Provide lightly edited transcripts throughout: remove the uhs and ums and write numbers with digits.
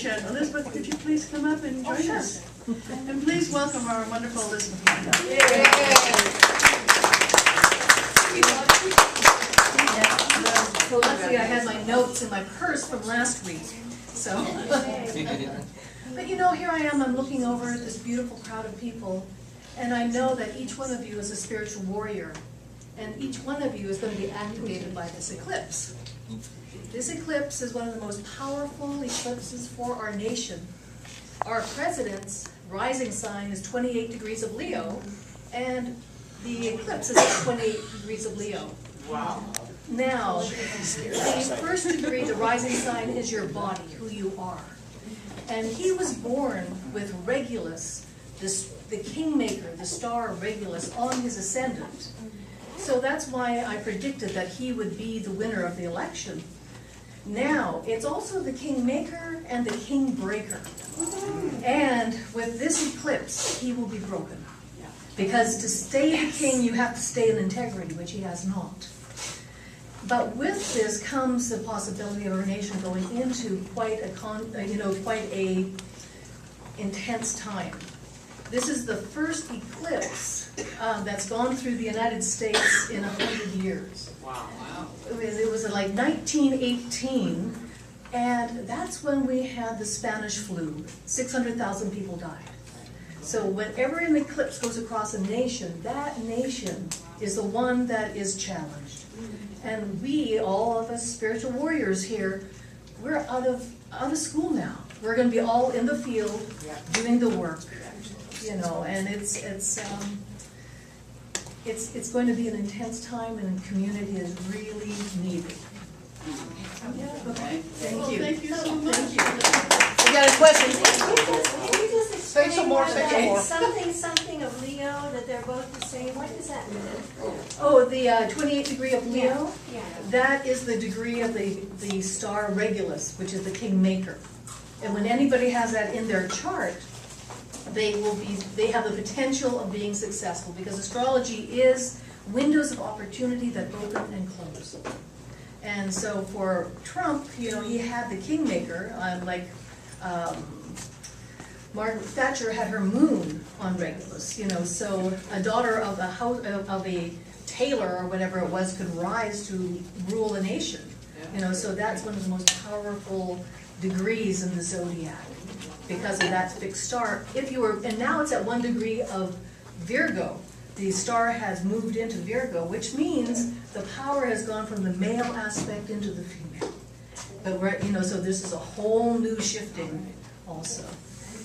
much. Elizabeth, could you please come up and join us? And please welcome our wonderful Elizabeth. Well, luckily I had my notes in my purse from last week, so. But you know, here I am, I'm looking over at this beautiful crowd of people, and I know that each one of you is a spiritual warrior, and each one of you is going to be activated by this eclipse. This eclipse is one of the most powerful eclipses for our nation. Our president's rising sign is 28 degrees of Leo, and the eclipse is at 28 degrees of Leo. Wow. Now, the first degree, the rising sign, is your body, who you are. And he was born with Regulus, the kingmaker, the star Regulus, on his ascendant. So that's why I predicted that he would be the winner of the election. Now, it's also the kingmaker and the kingbreaker. And with this eclipse, he will be broken. Because to stay the king, you have to stay in integrity, which he has not. But with this comes the possibility of our nation going into quite a intense time. This is the first eclipse that's gone through the United States in 100 years. Wow. It was like 1918, and that's when we had the Spanish flu. 600,000 people died. So whenever an eclipse goes across a nation, that nation is the one that is challenged. And we, all of us spiritual warriors here, we're out of school now. We're going to be all in the field doing the work, you know. And it's going to be an intense time, and the community is really needed. Okay. Thank you. Thank you so much. Thank you. You got a question? Can you just explain Say some more, say some more. something of Leo, that they're both the same? What does that mean? Oh, the 28 degree of Leo? Yeah. That is the degree of the star Regulus, which is the kingmaker. And when anybody has that in their chart, they have the potential of being successful, because astrology is windows of opportunity that open and close. And so for Trump, you know, he had the kingmaker, Margaret Thatcher had her moon on Regulus, you know, so a daughter of a tailor or whatever it was could rise to rule a nation, you know, so that's one of the most powerful degrees in the zodiac because of that fixed star. And now it's at 1 degree of Virgo. The star has moved into Virgo, which means the power has gone from the male aspect into the female. But we're, you know, so this is a whole new shifting also.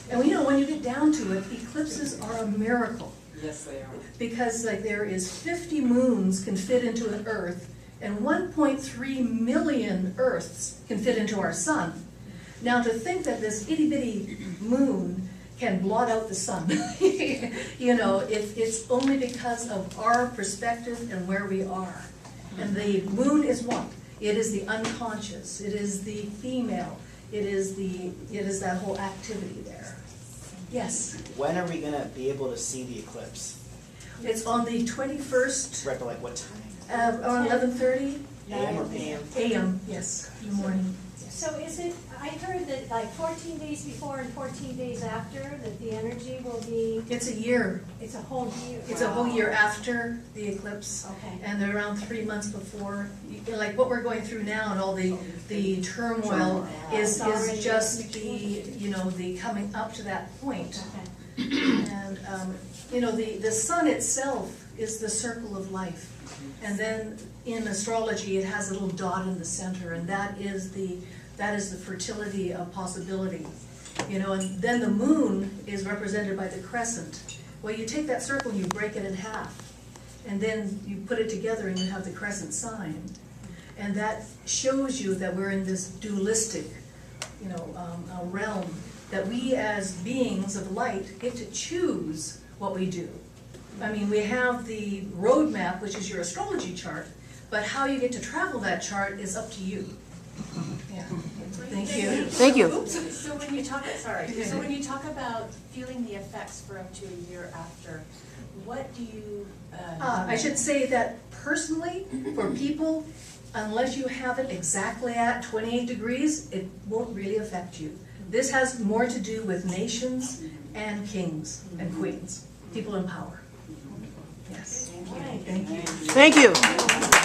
And you know, when you get down to it, eclipses are a miracle. Yes, they are. Because like there is 50 moons can fit into an Earth, and 1.3 million Earths can fit into our sun. Now to think that this itty bitty moon can blot out the sun, you know, it's only because of our perspective and where we are. And the moon is what? It is the unconscious. It is the female. It is that whole activity there. Yes? When are we going to be able to see the eclipse? It's on the 21st, Right, but like what time? around 11:30 AM or PM? a.m., yes, in the morning. So is it, I heard that like 14 days before and 14 days after, that the energy will be, It's a year. it's a whole year. It's a whole year after the eclipse. Okay. And they're around 3 months before. Like what we're going through now and all the turmoil is just the, you know, the coming up to that point. Okay. And, you know, the sun itself is the circle of life. And then in astrology, it has a little dot in the center, and that is the fertility of possibility. You know, and then the moon is represented by the crescent. Well, you take that circle, you break it in half, and then you put it together and you have the crescent sign. And that shows you that we're in this dualistic, you know, realm, that we as beings of light get to choose what we do. I mean, we have the roadmap, which is your astrology chart, but how you get to travel that chart is up to you. Yeah. Thank you. Thank you. So when you talk, so when you talk about feeling the effects for up to a year after, what do you? I should say that personally, for people, unless you have it exactly at 28 degrees, it won't really affect you. This has more to do with nations and kings and queens, people in power. Yes. Thank you. Thank you.